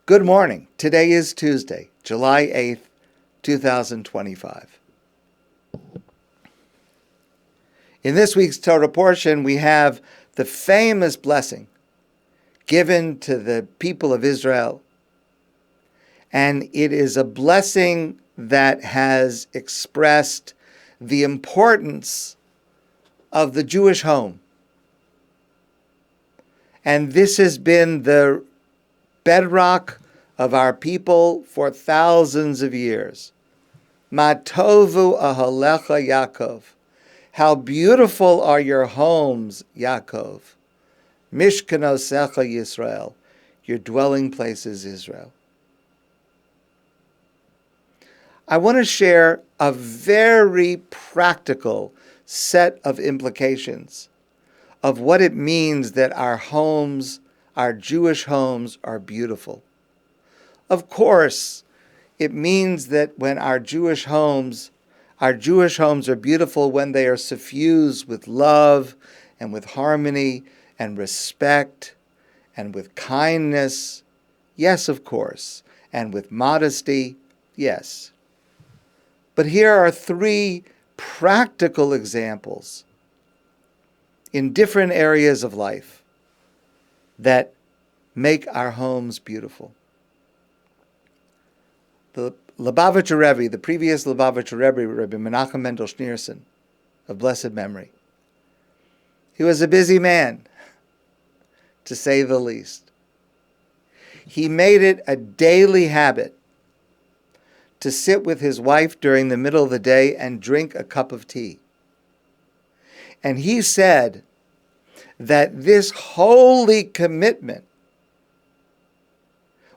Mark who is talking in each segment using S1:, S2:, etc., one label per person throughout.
S1: Good morning. Today is Tuesday, July 8th, 2025. In this week's Torah portion, we have the famous blessing given to the people of Israel. And it is a blessing that has expressed the importance of the Jewish home. And this has been the bedrock of our people for thousands of years. Mah Tovu Ohalecha Yaakov. How beautiful are your homes, Yaakov. Mishkanosecha Yisroel. Your dwelling place is Israel. I want to share a very practical set of implications of what it means that our homes, our Jewish homes, are beautiful. Of course, it means that when our Jewish homes are beautiful when they are suffused with love and with harmony and respect and with kindness, yes, of course, and with modesty, yes. But here are three practical examples in different areas of life that make our homes beautiful. The Lubavitcher Rebbe, the previous Lubavitcher Rebbe, Rabbi Menachem Mendel Schneerson, of blessed memory, he was a busy man, to say the least. He made it a daily habit to sit with his wife during the middle of the day and drink a cup of tea. And he said that this holy commitment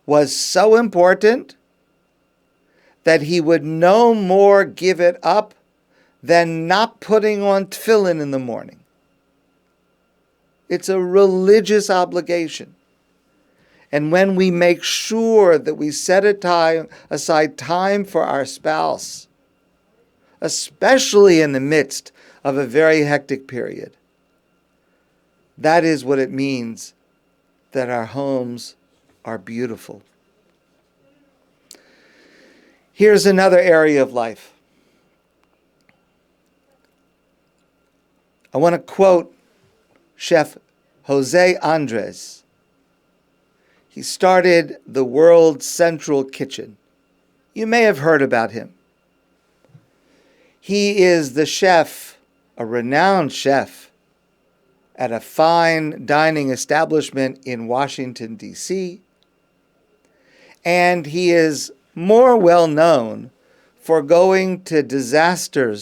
S1: was so important that he would no more give it up than not putting on tefillin in the morning. It's a religious obligation. And when we make sure that we set aside time for our spouse, especially in the midst of a very hectic period, that is what it means that our homes are beautiful. Here's another area of life. I want to quote Chef Jose Andres. He started the World Central Kitchen. You may have heard about him. He is the chef, a renowned chef, at a fine dining establishment in Washington, D.C. And he is more well known for going to disaster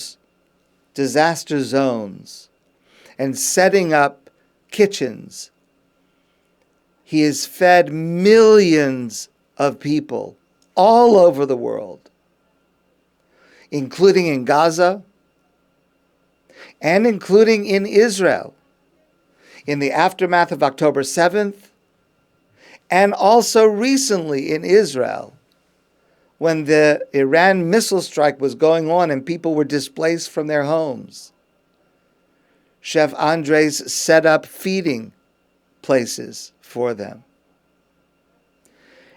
S1: zones, and setting up kitchens. He has fed millions of people all over the world, including in Gaza and including in Israel, in the aftermath of October 7th, and also recently in Israel, when the Iran missile strike was going on and people were displaced from their homes. Chef Andres set up feeding places for them.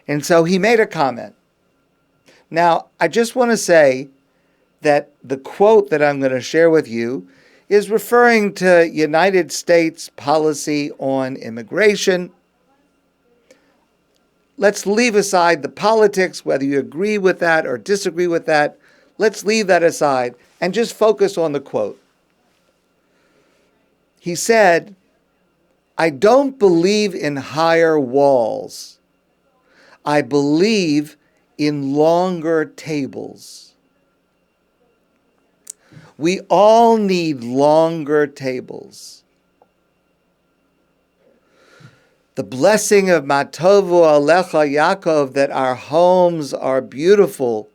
S1: And so he made a comment. Now, I just want to say that the quote that I'm going to share with you is referring to United States policy on immigration. Let's leave aside the politics, whether you agree with that or disagree with that. Let's leave that aside and just focus on the quote. He said, "I don't believe in higher walls. I believe in longer tables." We all need longer tables. The blessing of Mah Tovu Ohalecha Yaakov, that our homes are beautiful,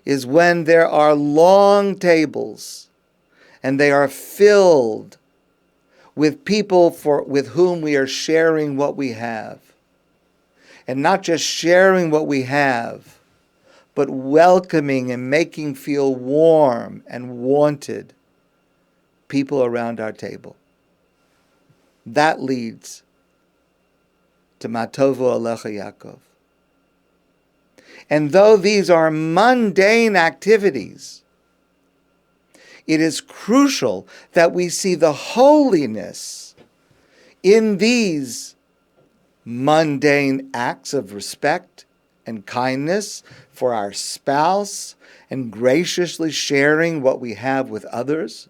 S1: is when there are long tables and they are filled with people with whom we are sharing what we have. And not just sharing what we have, but welcoming and making feel warm and wanted people around our table. That leads to Mah Tovu Ohalecha Yaakov. And though these are mundane activities, it is crucial that we see the holiness in these mundane acts of respect and kindness for our spouse and graciously sharing what we have with others.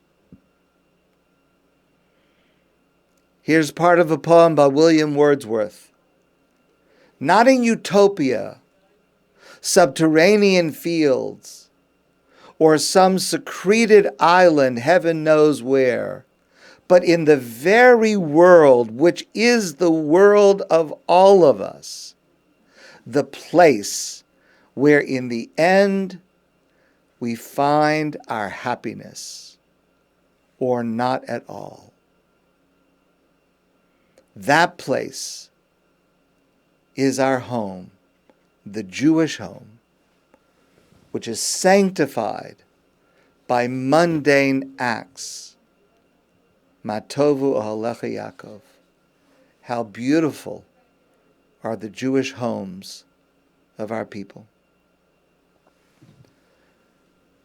S1: Here's part of a poem by William Wordsworth. Not in utopia, subterranean fields, or some secreted island heaven knows where, but in the very world which is the world of all of us, the place where in the end we find our happiness, or not at all. That place is our home, the Jewish home, which is sanctified by mundane acts. Mah Tovu Ohalecha Yaakov. How beautiful are the Jewish homes of our people.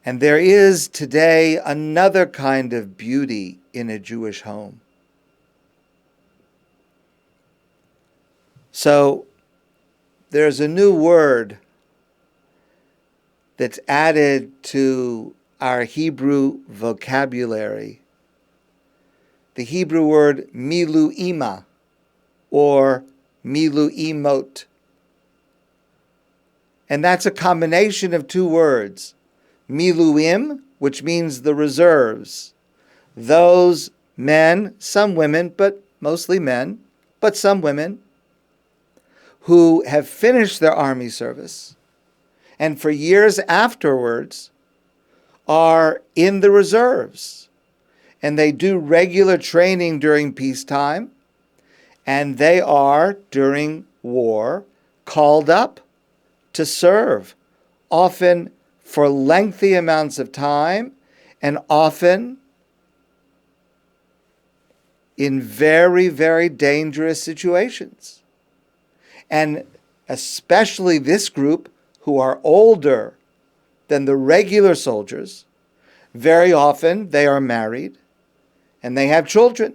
S1: And there is today another kind of beauty in a Jewish home. So there's a new word that's added to our Hebrew vocabulary. The Hebrew word miluima, or miluimot. And that's a combination of two words. Miluim, which means the reserves. Those men, some women, but mostly men, but some women, who have finished their army service and for years afterwards are in the reserves. And they do regular training during peacetime, and they are, during war, called up to serve, often for lengthy amounts of time, and often in very, very dangerous situations. And especially this group, who are older than the regular soldiers, very often they are married and they have children.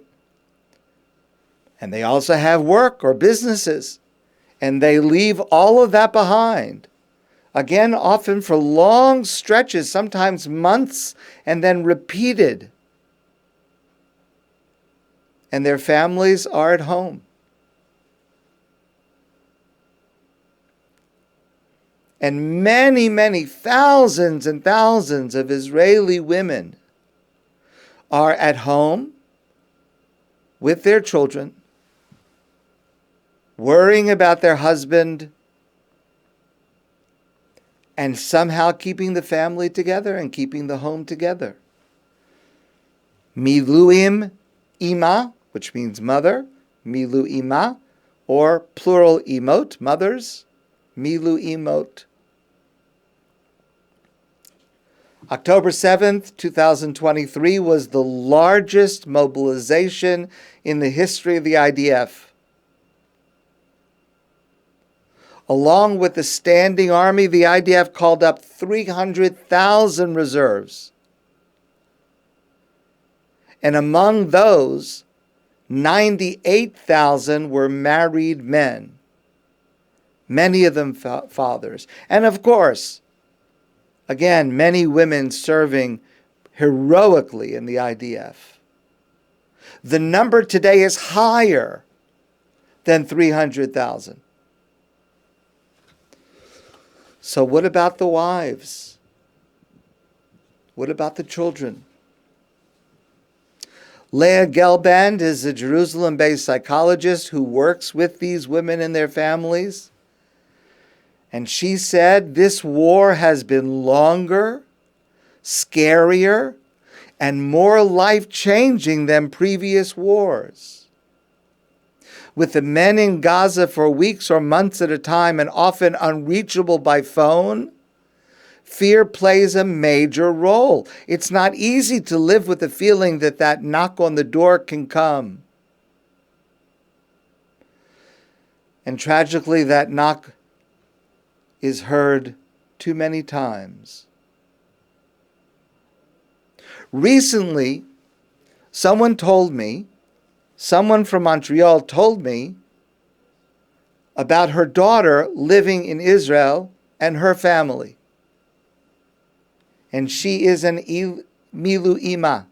S1: And they also have work or businesses. And they leave all of that behind. Again, often for long stretches, sometimes months, and then repeated. And their families are at home. And many, many thousands and thousands of Israeli women are at home with their children, worrying about their husband, and somehow keeping the family together and keeping the home together. Miluim ima, which means mother, milu ima, or plural imot, mothers, milu imot. October 7th, 2023 was the largest mobilization in the history of the IDF. Along with the standing army, the IDF called up 300,000 reserves. And among those, 98,000 were married men, many of them fathers. And of course, again, many women serving heroically in the IDF. The number today is higher than 300,000. So what about the wives? What about the children? Leah Gelband is a Jerusalem-based psychologist who works with these women and their families. And she said this war has been longer, scarier, and more life-changing than previous wars. With the men in Gaza for weeks or months at a time and often unreachable by phone, fear plays a major role. It's not easy to live with the feeling that that knock on the door can come. And tragically, that knock is heard too many times. Recently, someone from Montreal told me about her daughter living in Israel and her family. And she is an milu'ima.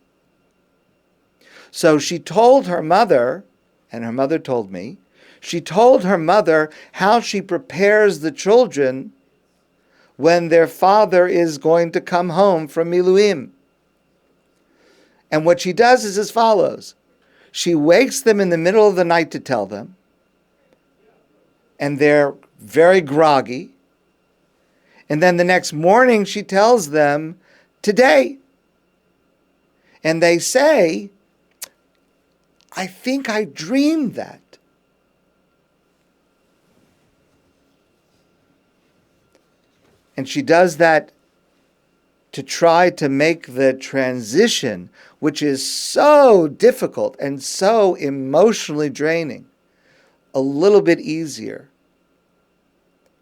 S1: So she told her mother, and her mother told me, she told her mother how she prepares the children when their father is going to come home from Miluim. And what she does is as follows. She wakes them in the middle of the night to tell them, and they're very groggy. And then the next morning she tells them, today. And they say, I think I dreamed that. And she does that to try to make the transition, which is so difficult and so emotionally draining, a little bit easier.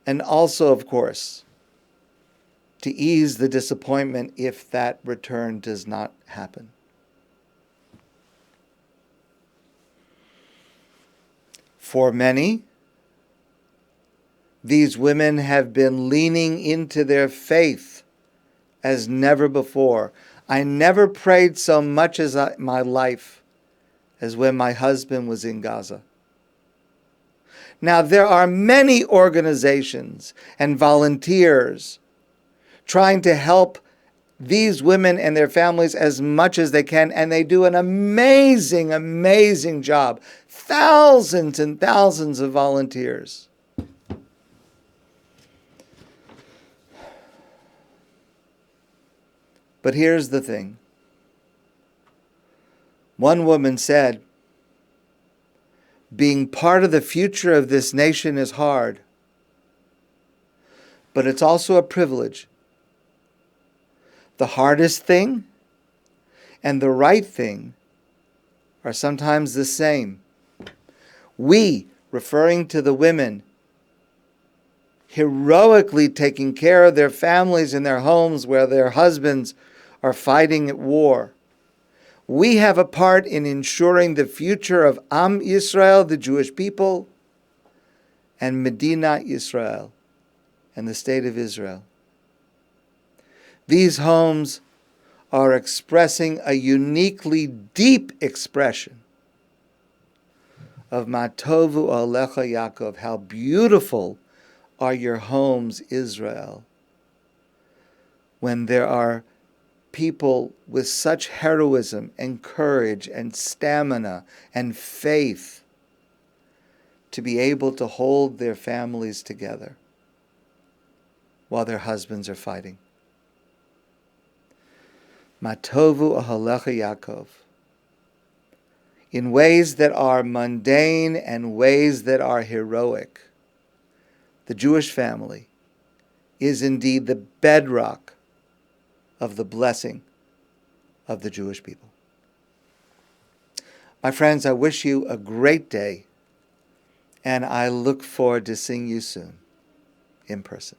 S1: And also, of course, to ease the disappointment if that return does not happen. For many, these women have been leaning into their faith as never before. I never prayed so much as my life as when my husband was in Gaza. Now, there are many organizations and volunteers trying to help these women and their families as much as they can, and they do an amazing, amazing job. Thousands and thousands of volunteers. But here's the thing. One woman said, being part of the future of this nation is hard, but it's also a privilege. The hardest thing and the right thing are sometimes the same. We, referring to the women, heroically taking care of their families and their homes where their husbands are fighting at war. We have a part in ensuring the future of Am Yisrael, the Jewish people, and Medina Yisrael, and the state of Israel. These homes are expressing a uniquely deep expression of Mah Tovu Ohalecha Yaakov. How beautiful are your homes, Israel, when there are people with such heroism and courage and stamina and faith to be able to hold their families together while their husbands are fighting. Mah Tovu Ohalecha Yaakov. In ways that are mundane and ways that are heroic, the Jewish family is indeed the bedrock of the blessing of the Jewish people. My friends, I wish you a great day, and I look forward to seeing you soon in person.